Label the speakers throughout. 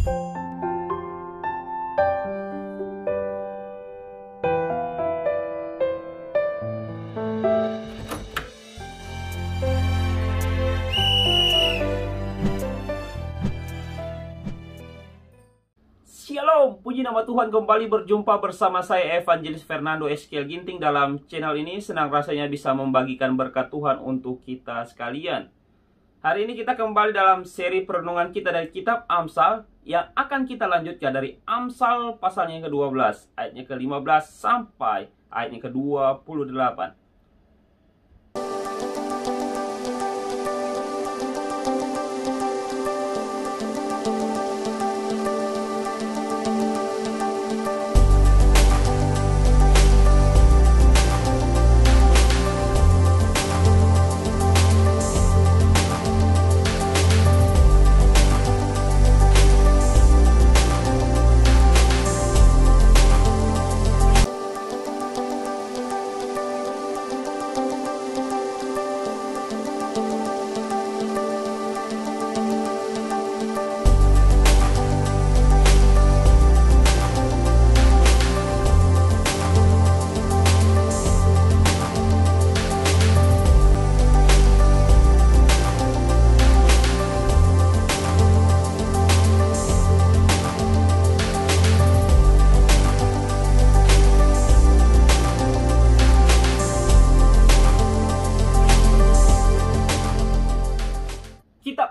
Speaker 1: Shalom, puji nama Tuhan, kembali berjumpa bersama saya Evangelis Fernando Eskiel Ginting dalam channel ini. Senang rasanya bisa membagikan berkat Tuhan untuk kita sekalian. Hari ini kita kembali dalam seri perenungan kita dari kitab Amsal, yang akan kita lanjutkan dari Amsal pasalnya yang ke-12, ayatnya ke-15 sampai ayatnya ke-28.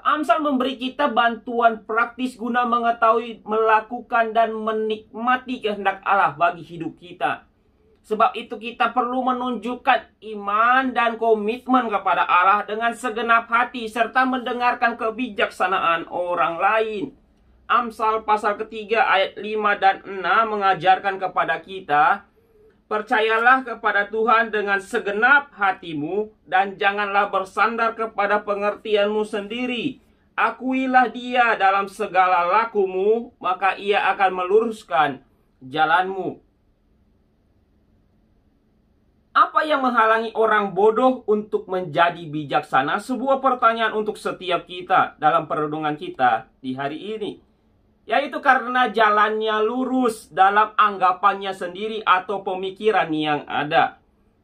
Speaker 1: Amsal memberi kita bantuan praktis guna mengetahui, melakukan, dan menikmati kehendak Allah bagi hidup kita. Sebab itu kita perlu menunjukkan iman dan komitmen kepada Allah dengan segenap hati, serta mendengarkan kebijaksanaan orang lain. Amsal pasal ketiga ayat 5 dan 6 mengajarkan kepada kita, percayalah kepada Tuhan dengan segenap hatimu, dan janganlah bersandar kepada pengertianmu sendiri. Akuilah Dia dalam segala lakumu, maka Ia akan meluruskan jalanmu. Apa yang menghalangi orang bodoh untuk menjadi bijaksana? Sebuah pertanyaan untuk setiap kita dalam perenungan kita di hari ini. Yaitu karena jalannya lurus dalam anggapannya sendiri atau pemikiran yang ada.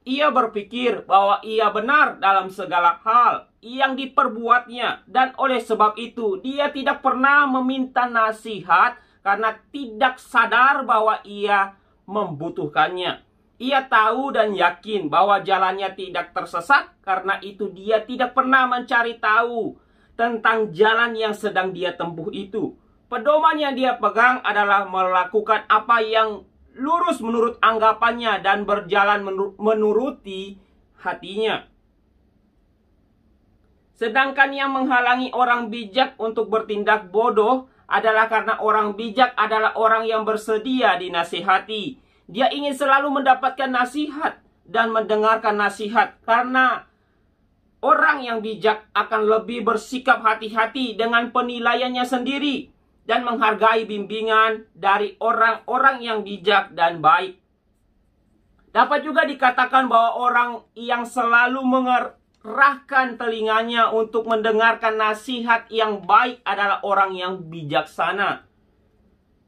Speaker 1: Ia berpikir bahwa ia benar dalam segala hal yang diperbuatnya, dan oleh sebab itu dia tidak pernah meminta nasihat karena tidak sadar bahwa ia membutuhkannya. Ia tahu dan yakin bahwa jalannya tidak tersesat, karena itu dia tidak pernah mencari tahu tentang jalan yang sedang dia tempuh itu. Pedoman yang dia pegang adalah melakukan apa yang lurus menurut anggapannya dan berjalan menuruti hatinya. Sedangkan yang menghalangi orang bijak untuk bertindak bodoh adalah karena orang bijak adalah orang yang bersedia dinasihati. Dia ingin selalu mendapatkan nasihat dan mendengarkan nasihat, karena orang yang bijak akan lebih bersikap hati-hati dengan penilaiannya sendiri dan menghargai bimbingan dari orang-orang yang bijak dan baik. Dapat juga dikatakan bahwa orang yang selalu mengerahkan telinganya untuk mendengarkan nasihat yang baik adalah orang yang bijaksana.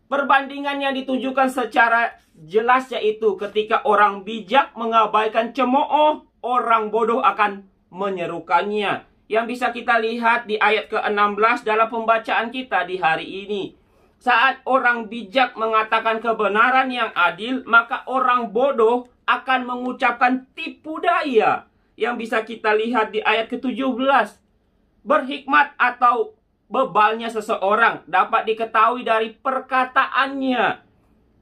Speaker 1: Perbandingan yang ditujukan secara jelas yaitu ketika orang bijak mengabaikan cemooh, orang bodoh akan menyerukannya. Yang bisa kita lihat di ayat ke-16 dalam pembacaan kita di hari ini. Saat orang bijak mengatakan kebenaran yang adil, maka orang bodoh akan mengucapkan tipu daya. Yang bisa kita lihat di ayat ke-17. Berhikmat atau bebalnya seseorang dapat diketahui dari perkataannya.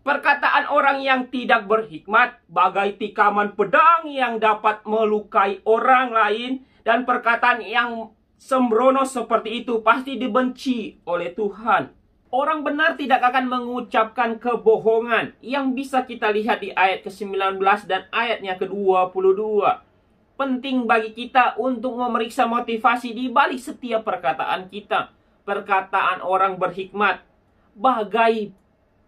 Speaker 1: Perkataan orang yang tidak berhikmat bagai tikaman pedang yang dapat melukai orang lain. Dan perkataan yang sembrono seperti itu pasti dibenci oleh Tuhan. Orang benar tidak akan mengucapkan kebohongan, yang bisa kita lihat di ayat ke-19 dan ayatnya ke-22. Penting bagi kita untuk memeriksa motivasi di balik setiap perkataan kita. Perkataan orang berhikmat bagai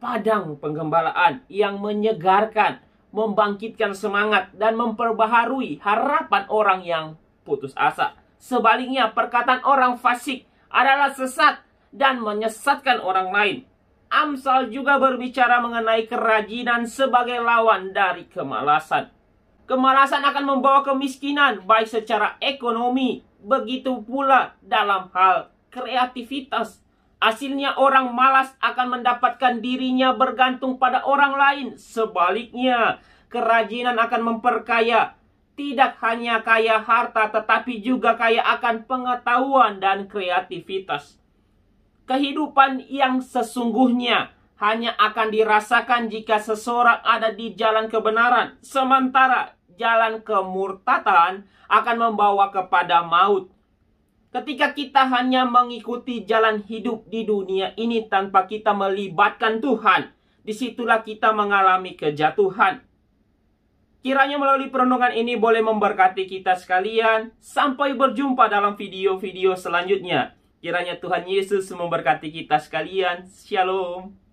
Speaker 1: padang penggembalaan yang menyegarkan, membangkitkan semangat, dan memperbaharui harapan orang yang putus asa. Sebaliknya, perkataan orang fasik adalah sesat dan menyesatkan orang lain. Amsal juga berbicara mengenai kerajinan sebagai lawan dari kemalasan. Kemalasan akan membawa kemiskinan baik secara ekonomi, begitu pula dalam hal kreativitas. Hasilnya orang malas akan mendapatkan dirinya bergantung pada orang lain. Sebaliknya, kerajinan akan memperkaya. Tidak hanya kaya harta, tetapi juga kaya akan pengetahuan dan kreativitas. Kehidupan yang sesungguhnya hanya akan dirasakan jika seseorang ada di jalan kebenaran. Sementara jalan kemurtatan akan membawa kepada maut. Ketika kita hanya mengikuti jalan hidup di dunia ini tanpa kita melibatkan Tuhan, disitulah kita mengalami kejatuhan. Kiranya melalui perenungan ini boleh memberkati kita sekalian. Sampai berjumpa dalam video-video selanjutnya. Kiranya Tuhan Yesus memberkati kita sekalian. Shalom.